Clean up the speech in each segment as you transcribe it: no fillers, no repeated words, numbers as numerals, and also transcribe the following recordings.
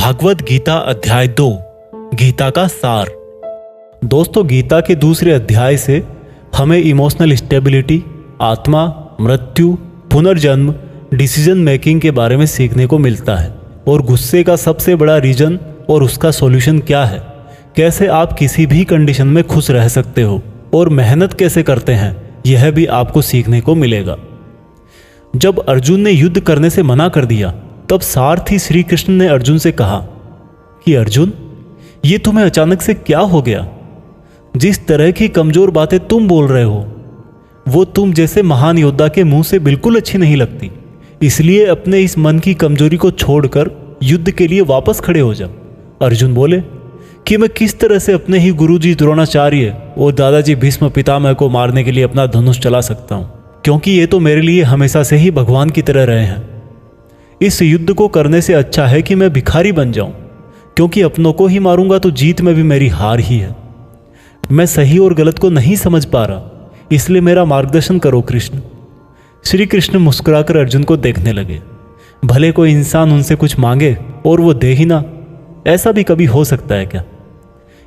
भागवत गीता अध्याय 2 गीता का सार। दोस्तों, गीता के दूसरे अध्याय से हमें इमोशनल स्टेबिलिटी, आत्मा, मृत्यु, पुनर्जन्म, डिसीजन मेकिंग के बारे में सीखने को मिलता है और गुस्से का सबसे बड़ा रीजन और उसका सॉल्यूशन क्या है, कैसे आप किसी भी कंडीशन में खुश रह सकते हो और मेहनत कैसे करते हैं, यह भी आपको सीखने को मिलेगा। जब अर्जुन ने युद्ध करने से मना कर दिया तब सारथी श्री कृष्ण ने अर्जुन से कहा कि अर्जुन, ये तुम्हें अचानक से क्या हो गया? जिस तरह की कमजोर बातें तुम बोल रहे हो वो तुम जैसे महान योद्धा के मुंह से बिल्कुल अच्छी नहीं लगती। इसलिए अपने इस मन की कमजोरी को छोड़कर युद्ध के लिए वापस खड़े हो जा। अर्जुन बोले कि मैं किस तरह से अपने ही गुरुजी द्रोणाचार्य और दादाजी भीष्म पितामह को मारने के लिए अपना धनुष चला सकता हूं, क्योंकि ये तो मेरे लिए हमेशा से ही भगवान की तरह रहे हैं। इस युद्ध को करने से अच्छा है कि मैं भिखारी बन जाऊं, क्योंकि अपनों को ही मारूंगा तो जीत में भी मेरी हार ही है। मैं सही और गलत को नहीं समझ पा रहा, इसलिए मेरा मार्गदर्शन करो कृष्ण। श्री कृष्ण मुस्कुराकर अर्जुन को देखने लगे। भले कोई इंसान उनसे कुछ मांगे और वो दे ही ना, ऐसा भी कभी हो सकता है क्या?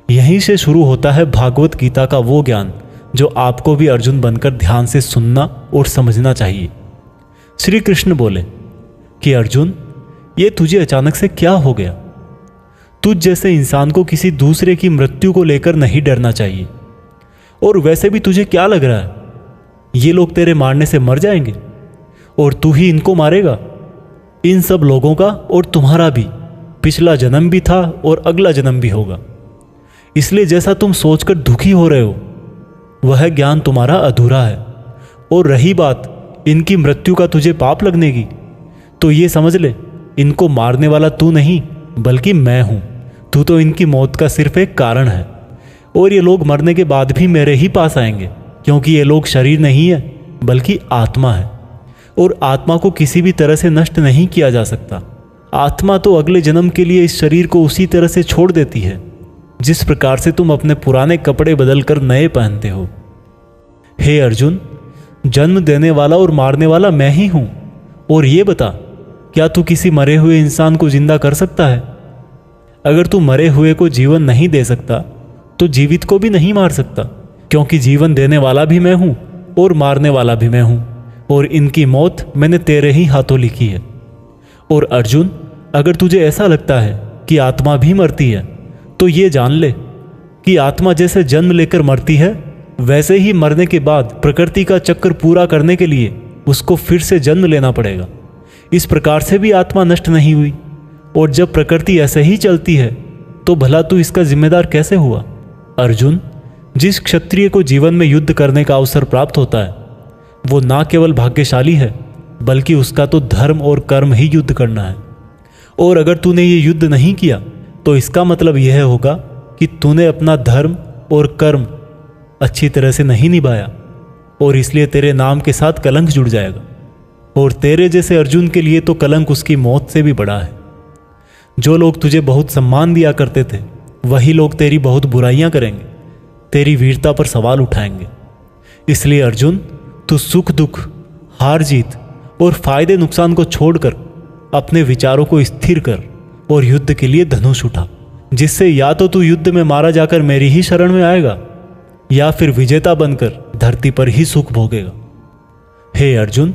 यहीं से शुरू होता है भागवत गीता का वो ज्ञान जो आपको भी अर्जुन बनकर ध्यान से सुनना और समझना चाहिए। श्री कृष्ण बोले कि अर्जुन, ये तुझे अचानक से क्या हो गया? तुझ जैसे इंसान को किसी दूसरे की मृत्यु को लेकर नहीं डरना चाहिए। और वैसे भी तुझे क्या लग रहा है, ये लोग तेरे मारने से मर जाएंगे और तू ही इनको मारेगा? इन सब लोगों का और तुम्हारा भी पिछला जन्म भी था और अगला जन्म भी होगा। इसलिए जैसा तुम सोचकर दुखी हो रहे हो वह ज्ञान तुम्हारा अधूरा है। और रही बात इनकी मृत्यु का तुझे पाप लगने की, तो ये समझ ले, इनको मारने वाला तू नहीं बल्कि मैं हूं। तू तो इनकी मौत का सिर्फ एक कारण है और ये लोग मरने के बाद भी मेरे ही पास आएंगे, क्योंकि ये लोग शरीर नहीं है बल्कि आत्मा है और आत्मा को किसी भी तरह से नष्ट नहीं किया जा सकता। आत्मा तो अगले जन्म के लिए इस शरीर को उसी तरह से छोड़ देती है जिस प्रकार से तुम अपने पुराने कपड़े बदलकर नए पहनते हो। हे अर्जुन, जन्म देने वाला और मारने वाला मैं ही हूं। और ये बता, क्या तू किसी मरे हुए इंसान को जिंदा कर सकता है? अगर तू मरे हुए को जीवन नहीं दे सकता तो जीवित को भी नहीं मार सकता, क्योंकि जीवन देने वाला भी मैं हूं और मारने वाला भी मैं हूं, और इनकी मौत मैंने तेरे ही हाथों लिखी है। और अर्जुन, अगर तुझे ऐसा लगता है कि आत्मा भी मरती है तो ये जान ले कि आत्मा जैसे जन्म लेकर मरती है वैसे ही मरने के बाद प्रकृति का चक्र पूरा करने के लिए उसको फिर से जन्म लेना पड़ेगा। इस प्रकार से भी आत्मा नष्ट नहीं हुई। और जब प्रकृति ऐसे ही चलती है तो भला तू इसका जिम्मेदार कैसे हुआ? अर्जुन, जिस क्षत्रिय को जीवन में युद्ध करने का अवसर प्राप्त होता है वो ना केवल भाग्यशाली है बल्कि उसका तो धर्म और कर्म ही युद्ध करना है। और अगर तूने ये युद्ध नहीं किया तो इसका मतलब यह होगा कि तूने अपना धर्म और कर्म अच्छी तरह से नहीं निभाया और इसलिए तेरे नाम के साथ कलंक जुड़ जाएगा। और तेरे जैसे अर्जुन के लिए तो कलंक उसकी मौत से भी बड़ा है। जो लोग तुझे बहुत सम्मान दिया करते थे वही लोग तेरी बहुत बुराइयां करेंगे, तेरी वीरता पर सवाल उठाएंगे। इसलिए अर्जुन, तू सुख दुख, हार जीत और फायदे नुकसान को छोड़कर अपने विचारों को स्थिर कर और युद्ध के लिए धनुष उठा, जिससे या तो तू युद्ध में मारा जाकर मेरी ही शरण में आएगा या फिर विजेता बनकर धरती पर ही सुख भोगेगा। हे अर्जुन,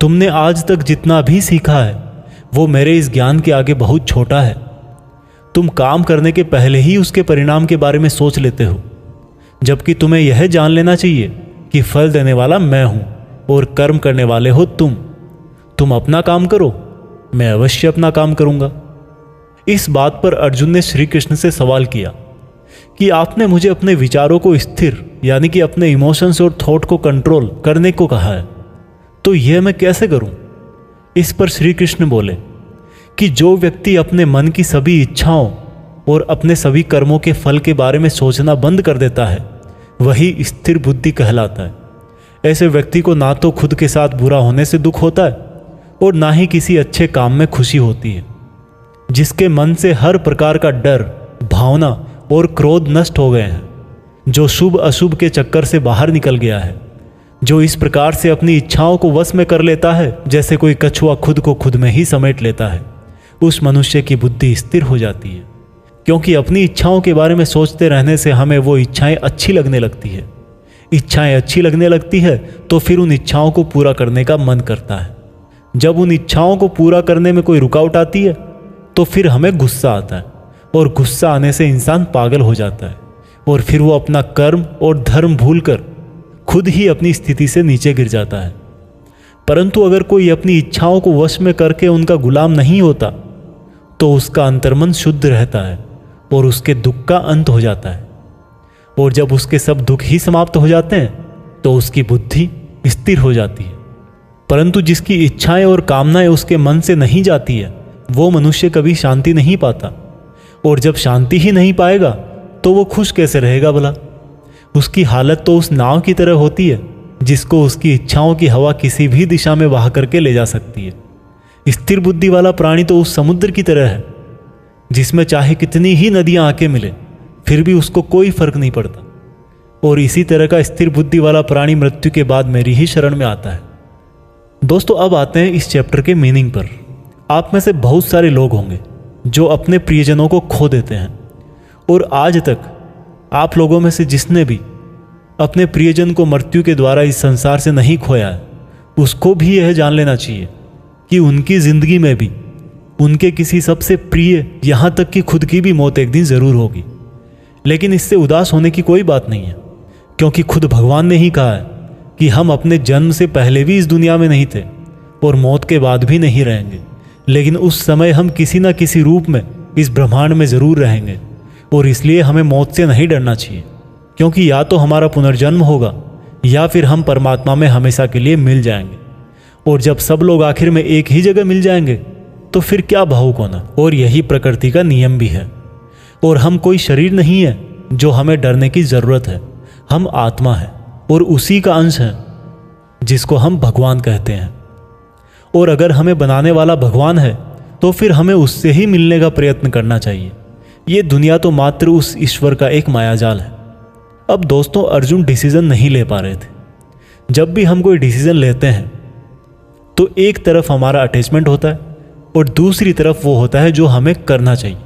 तुमने आज तक जितना भी सीखा है वो मेरे इस ज्ञान के आगे बहुत छोटा है। तुम काम करने के पहले ही उसके परिणाम के बारे में सोच लेते हो, जबकि तुम्हें यह जान लेना चाहिए कि फल देने वाला मैं हूं और कर्म करने वाले हो तुम। तुम अपना काम करो, मैं अवश्य अपना काम करूंगा। इस बात पर अर्जुन ने श्री कृष्ण से सवाल किया कि आपने मुझे अपने विचारों को स्थिर यानी कि अपने इमोशंस और थॉट को कंट्रोल करने को कहा है, तो यह मैं कैसे करूं? इस पर श्री कृष्ण बोले कि जो व्यक्ति अपने मन की सभी इच्छाओं और अपने सभी कर्मों के फल के बारे में सोचना बंद कर देता है वही स्थिर बुद्धि कहलाता है। ऐसे व्यक्ति को ना तो खुद के साथ बुरा होने से दुख होता है और ना ही किसी अच्छे काम में खुशी होती है। जिसके मन से हर प्रकार का डर, भावना और क्रोध नष्ट हो गए हैं, जो शुभ अशुभ के चक्कर से बाहर निकल गया है, जो इस प्रकार से अपनी इच्छाओं को वश में कर लेता है जैसे कोई कछुआ खुद को खुद में ही समेट लेता है, उस मनुष्य की बुद्धि स्थिर हो जाती है, क्योंकि अपनी इच्छाओं के बारे में सोचते रहने से हमें वो इच्छाएं अच्छी लगने लगती है। इच्छाएं अच्छी लगने लगती है तो फिर उन इच्छाओं को पूरा करने का मन करता है। जब उन इच्छाओं को पूरा करने में कोई रुकावट आती है तो फिर हमें गुस्सा आता है, और गुस्सा आने से इंसान पागल हो जाता है, और फिर वो अपना कर्म और धर्म भूलकर खुद ही अपनी स्थिति से नीचे गिर जाता है। परंतु अगर कोई अपनी इच्छाओं को वश में करके उनका गुलाम नहीं होता तो उसका अंतर्मन शुद्ध रहता है और उसके दुख का अंत हो जाता है। और जब उसके सब दुख ही समाप्त हो जाते हैं तो उसकी बुद्धि स्थिर हो जाती है। परंतु जिसकी इच्छाएं और कामनाएं उसके मन से नहीं जाती है वो मनुष्य कभी शांति नहीं पाता, और जब शांति ही नहीं पाएगा तो वो खुश कैसे रहेगा भला। उसकी हालत तो उस नाव की तरह होती है जिसको उसकी इच्छाओं की हवा किसी भी दिशा में बहा करके ले जा सकती है। स्थिर बुद्धि वाला प्राणी तो उस समुद्र की तरह है जिसमें चाहे कितनी ही नदियां आके मिले फिर भी उसको कोई फर्क नहीं पड़ता। और इसी तरह का स्थिर बुद्धि वाला प्राणी मृत्यु के बाद मेरी ही शरण में आता है। दोस्तों, अब आते हैं इस चैप्टर के मीनिंग पर। आप में से बहुत सारे लोग होंगे जो अपने प्रियजनों को खो देते हैं, और आज तक आप लोगों में से जिसने भी अपने प्रियजन को मृत्यु के द्वारा इस संसार से नहीं खोया है उसको भी यह जान लेना चाहिए कि उनकी जिंदगी में भी उनके किसी सबसे प्रिय, यहाँ तक कि खुद की भी मौत एक दिन जरूर होगी। लेकिन इससे उदास होने की कोई बात नहीं है, क्योंकि खुद भगवान ने ही कहा है कि हम अपने जन्म से पहले भी इस दुनिया में नहीं थे और मौत के बाद भी नहीं रहेंगे, लेकिन उस समय हम किसी न किसी रूप में इस ब्रह्मांड में जरूर रहेंगे। और इसलिए हमें मौत से नहीं डरना चाहिए, क्योंकि या तो हमारा पुनर्जन्म होगा या फिर हम परमात्मा में हमेशा के लिए मिल जाएंगे। और जब सब लोग आखिर में एक ही जगह मिल जाएंगे तो फिर क्या भावुक होना। और यही प्रकृति का नियम भी है। और हम कोई शरीर नहीं है जो हमें डरने की जरूरत है। हम आत्मा है और उसी का अंश है जिसको हम भगवान कहते हैं। और अगर हमें बनाने वाला भगवान है तो फिर हमें उससे ही मिलने का प्रयत्न करना चाहिए। ये दुनिया तो मात्र उस ईश्वर का एक मायाजाल है। अब दोस्तों, अर्जुन डिसीजन नहीं ले पा रहे थे। जब भी हम कोई डिसीजन लेते हैं तो एक तरफ हमारा अटैचमेंट होता है और दूसरी तरफ वो होता है जो हमें करना चाहिए।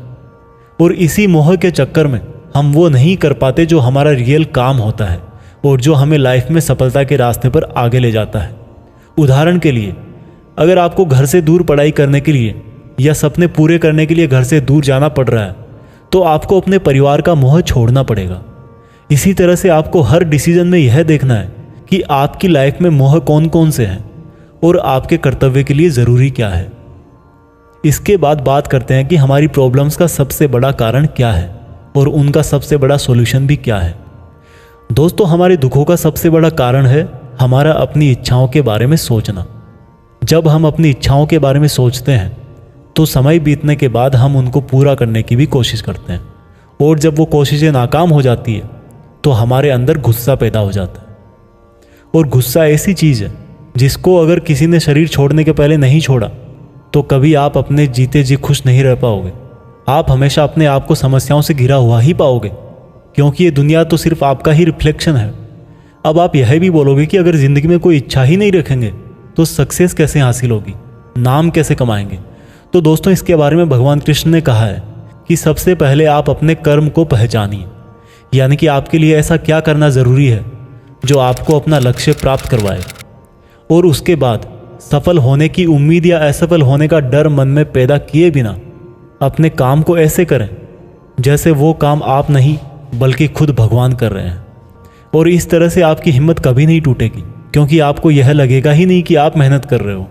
और इसी मोह के चक्कर में हम वो नहीं कर पाते जो हमारा रियल काम होता है और जो हमें लाइफ में सफलता के रास्ते पर आगे ले जाता है। उदाहरण के लिए, अगर आपको घर से दूर पढ़ाई करने के लिए या सपने पूरे करने के लिए घर से दूर जाना पड़ रहा है तो आपको अपने परिवार का मोह छोड़ना पड़ेगा। इसी तरह से आपको हर डिसीजन में यह देखना है कि आपकी लाइफ में मोह कौन कौन से हैं और आपके कर्तव्य के लिए ज़रूरी क्या है। इसके बाद बात करते हैं कि हमारी प्रॉब्लम्स का सबसे बड़ा कारण क्या है और उनका सबसे बड़ा सॉल्यूशन भी क्या है। दोस्तों, हमारे दुखों का सबसे बड़ा कारण है हमारा अपनी इच्छाओं के बारे में सोचना। जब हम अपनी इच्छाओं के बारे में सोचते हैं तो समय बीतने के बाद हम उनको पूरा करने की भी कोशिश करते हैं, और जब वो कोशिशें नाकाम हो जाती है तो हमारे अंदर गुस्सा पैदा हो जाता है। और गुस्सा ऐसी चीज़ है जिसको अगर किसी ने शरीर छोड़ने के पहले नहीं छोड़ा तो कभी आप अपने जीते जी खुश नहीं रह पाओगे। आप हमेशा अपने आप को समस्याओं से घिरा हुआ ही पाओगे, क्योंकि ये दुनिया तो सिर्फ आपका ही रिफ्लेक्शन है। अब आप यह भी बोलोगे कि अगर ज़िंदगी में कोई इच्छा ही नहीं रखेंगे तो सक्सेस कैसे हासिल होगी, नाम कैसे कमाएंगे। तो दोस्तों, इसके बारे में भगवान कृष्ण ने कहा है कि सबसे पहले आप अपने कर्म को पहचानिए, यानी कि आपके लिए ऐसा क्या करना ज़रूरी है जो आपको अपना लक्ष्य प्राप्त करवाए। और उसके बाद सफल होने की उम्मीद या असफल होने का डर मन में पैदा किए बिना अपने काम को ऐसे करें जैसे वो काम आप नहीं बल्कि खुद भगवान कर रहे हैं। और इस तरह से आपकी हिम्मत कभी नहीं टूटेगी, क्योंकि आपको यह लगेगा ही नहीं कि आप मेहनत कर रहे हो,